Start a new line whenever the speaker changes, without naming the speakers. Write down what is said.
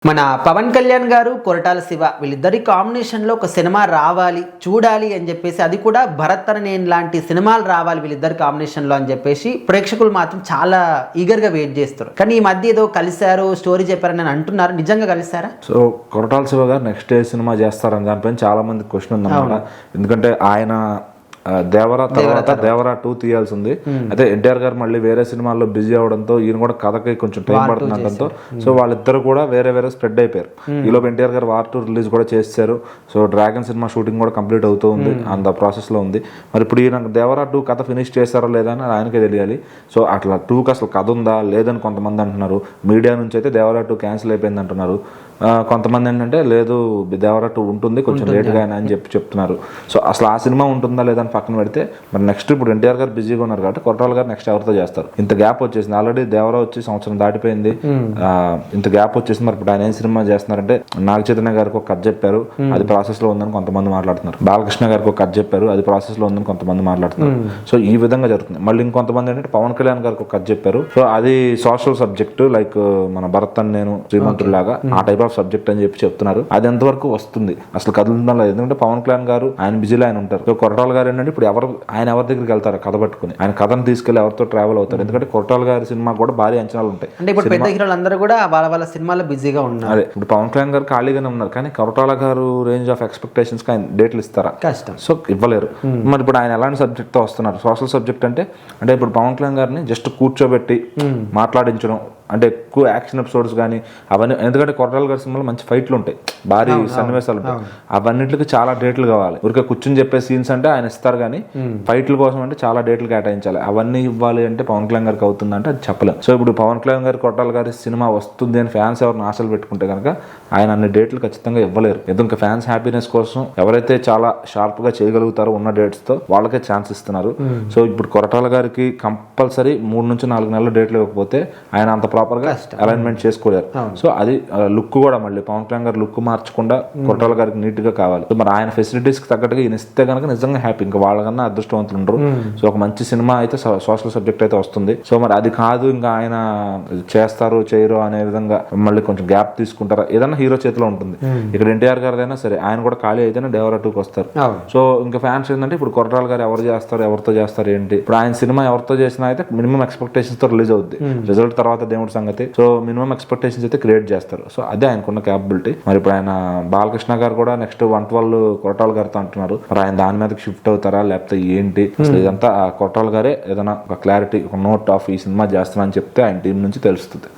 మన పవన్ కళ్యాణ్ గారు కొరటాల శివ వీళ్ళిద్దరి కాంబినేషన్లో ఒక సినిమా రావాలి చూడాలి అని చెప్పేసి, అది కూడా భరత్ అనే నేను లాంటి సినిమాలు రావాలి వీళ్ళిద్దరి కాంబినేషన్లో అని చెప్పేసి ప్రేక్షకులు మాత్రం చాలా ఈగర్గా వెయిట్ చేస్తారు. కానీ ఈ మధ్య ఏదో కలిశారు, స్టోరీ చెప్పారని అంటున్నారు. నిజంగా కలిశారా?
సో కొరటాల శివ గారు నెక్స్ట్ ఏ సినిమా చేస్తారని దానిపైన చాలా మంది క్వశ్చన్ ఉందన్నమాట. ఎందుకంటే ఆయన దేవరా తర్వాత దేవరా 2 తీయాల్సి ఉంది. అయితే ఎన్టీఆర్ గారు మళ్ళీ వేరే సినిమాల్లో బిజీ అవడంతో ఈయన కూడా కథకి కొంచెం టైం పడుతుండటంతో సో వాళ్ళిద్దరు కూడా వేరే వేరే స్ప్రెడ్ అయిపోయారు. ఈలోపు ఎన్టీఆర్ గారు వార్ 2 రిలీజ్ కూడా చేశారు. సో డ్రాగన్ సినిమా షూటింగ్ కూడా కంప్లీట్ అవుతూ ఉంది, అంత ప్రాసెస్ లో ఉంది. మరి ఇప్పుడు ఈయన దేవరా 2 కథ ఫినిష్ చేశారో లేదా అని ఆయనకే తెలియాలి. సో అట్లా 2కి అసలు కథ ఉందా లేదని కొంతమంది అంటున్నారు. మీడియా నుంచి అయితే దేవరా 2 క్యాన్సిల్ అయిపోయింది అంటున్నారు. కొంతమంది ఏంటంటే లేదు దేవరా 2 ఉంటుంది, కొంచెం లేట్గా అని చెప్తున్నారు. సో అసలు ఆ సినిమా ఉంటుందా లేదా పక్కన పెడితే, మరి నెక్స్ట్ ఇప్పుడు ఎన్టీఆర్ గారు బిజీగా ఉన్నారు కాబట్టి కొరటాల గారు నెక్స్ట్ ఎవరితో చేస్తారు? ఇంత గ్యాప్ వచ్చేసింది, ఆల్రెడీ దేవరా వచ్చి సంవత్సరం దాటిపోయింది, ఇంత గ్యాప్ వచ్చేసింది. మరి ఇప్పుడు ఆయన ఏం సినిమా చేస్తున్నారంటే, నాగ చైతన్య గారికి ఒక కథ చెప్పారు, అది ప్రాసెస్ లో ఉందని కొంతమంది మాట్లాడుతున్నారు. బాలకృష్ణ గారికి ఒక కథ చెప్పారు, అది ప్రాసెస్ లో ఉందని కొంతమంది మాట్లాడుతున్నారు. సో ఈ విధంగా జరుగుతుంది. మళ్ళీ ఇంకొంతమంది ఏంటంటే పవన్ కళ్యాణ్ గారికి ఒక కథ చెప్పారు. సో అది సోషల్ సబ్జెక్ట్, లైక్ మన భరత్ అని నేను శ్రీమంతుడిలాగా ఆ టైప్ ఆఫ్ సబ్జెక్ట్ అని చెప్తున్నారు. అది ఎంతవరకు వస్తుంది అసలు కదులుతుందా లేదు? ఎందుకంటే పవన్ కళ్యాణ్ గారు ఆయన బిజీలో ఆయన ఉంటారు. సో కొరటాల గారు ఏంటంటే ఇప్పుడు ఆయన ఎవరి దగ్గరికి వెళ్తారు కథ పట్టుకుని, ఆయన కథను తీసుకెళ్లి ఎవరితో ట్రావెల్ అవుతారు. ఎందుకంటే కొరటాల గారి సినిమా కూడా భారీ అంచనాలు ఉంటాయి.
అంటే ఇప్పుడు పెద్ద హీరోలు అందరూ కూడా వాళ్ళ సినిమాలో బిజీగా ఉన్నారు.
అదే ఇప్పుడు పవన్ కళ్యాణ్ గారు ఖాళీగానే ఉన్నారు, కానీ కొరటాల గారు రేంజ్ ఆఫ్ ఎక్స్పెక్టేషన్స్ కి ఆయన డేట్లు ఇస్తారా?
కష్టం.
సో ఇవ్వలేరు. మరి ఇప్పుడు ఆయన ఎలాంటి సబ్జెక్ట్ తో వస్తున్నారు? సోషల్ సబ్జెక్ట్ అంటే ఇప్పుడు పవన్ కళ్యాణ్ గారిని జస్ట్ కూర్చోబెట్టి మాట్లాడించడం, అంటే ఎక్కువ యాక్షన్ ఎపిసోడ్స్ కానీ అవన్నీ. ఎందుకంటే కొరటాల గారి సినిమాలో మంచి ఫైట్లు ఉంటాయి, భారీ సన్నివేశాలు ఉంటాయి. అవన్నిటికి చాలా డేట్లు కావాలి. ఊరికే కూర్చొని చెప్పే సీన్స్ అంటే ఆయన ఇస్తారు, కానీ ఫైట్ల కోసం అంటే చాలా డేట్లు కేటాయించాలి. అవన్నీ ఇవ్వాలి అంటే పవన్ కళ్యాణ్ గారికి అవుతుందంటే అది చెప్పలేం. సో ఇప్పుడు పవన్ కళ్యాణ్ గారి కొరటాల గారి సినిమా వస్తుంది అని ఫ్యాన్స్ ఎవరిని ఆశలు పెట్టుకుంటే కనుక ఆయన అన్ని డేట్లు ఖచ్చితంగా ఇవ్వలేరు. ఎందుకంటే ఫ్యాన్స్ హ్యాపీనెస్ కోసం ఎవరైతే చాలా షార్ప్ గా చేయగలుగుతారో ఉన్న డేట్స్ తో వాళ్ళకే ఛాన్స్ ఇస్తున్నారు. సో ఇప్పుడు కొరటాల గారికి కంపల్సరీ 3 నుంచి 4 నెలల డేట్లు ఇవ్వకపోతే ఆయన అంత ప్రాపర్ గా అలైన్మెంట్ చేసుకోలేరు. సో అది లుక్ కూడా మళ్ళీ పవన్ కళ్యాణ్ గారు లుక్ మార్చకుండా కొరటాల గారికి నీట్ గా కావాలి. సో మరి ఆయన ఫెసిలిటీస్ కి తగ్గట్టుగా ఈయన ఇస్తే కనుక నిజంగా హ్యాపీ, ఇంకా వాళ్ళకన్నా అదృష్టవంతులు ఉండరు. సో ఒక మంచి సినిమా అయితే సోషల్ సబ్జెక్ట్ అయితే వస్తుంది. సో మరి అది కాదు, ఇంకా ఆయన చేస్తారు చేయరు అనే విధంగా మళ్ళీ కొంచెం గ్యాప్ తీసుకుంటారా, ఏదైనా హీరో చేతిలో ఉంటుంది. ఇక్కడ ఎన్టీఆర్ గారిదైనా సరే ఆయన కూడా ఖాళీ అయితేనే దేవరా 2కి వస్తారు. సో ఇంకా ఫ్యాన్స్ ఏంటంటే ఇప్పుడు కొరటాల గారు ఎవరు చేస్తారు, ఎవరితో చేస్తారు ఏంటి? ఇప్పుడు ఆయన సినిమా ఎవరితో చేసినా అయితే మినిమం ఎక్స్పెక్టేషన్స్ తో రిలీజ్ అవుద్ది. రిజల్ట్ తర్వాత దేవుడి సంగతి. సో మినిమం ఎక్స్పెక్టేషన్స్ అయితే క్రియేట్ చేస్తారు. సో అదే ఆయనకున్న క్యాపబిలిటీ. మరి ఇప్పుడు ఆయన బాలకృష్ణ గారు కూడా నెక్స్ట్ 112 కొరటాల గారితో అంటున్నారు. మరి ఆయన దాని మీదకి షిఫ్ట్ అవుతారా లేకపోతే ఏంటి? ఇదంతా కొరటాల గారే ఏదైనా ఒక క్లారిటీ, ఒక నోట్ ఆఫ్ ఈ సినిమా చేస్తున్నా అని చెప్తే ఆయన టీం నుంచి తెలుస్తుంది.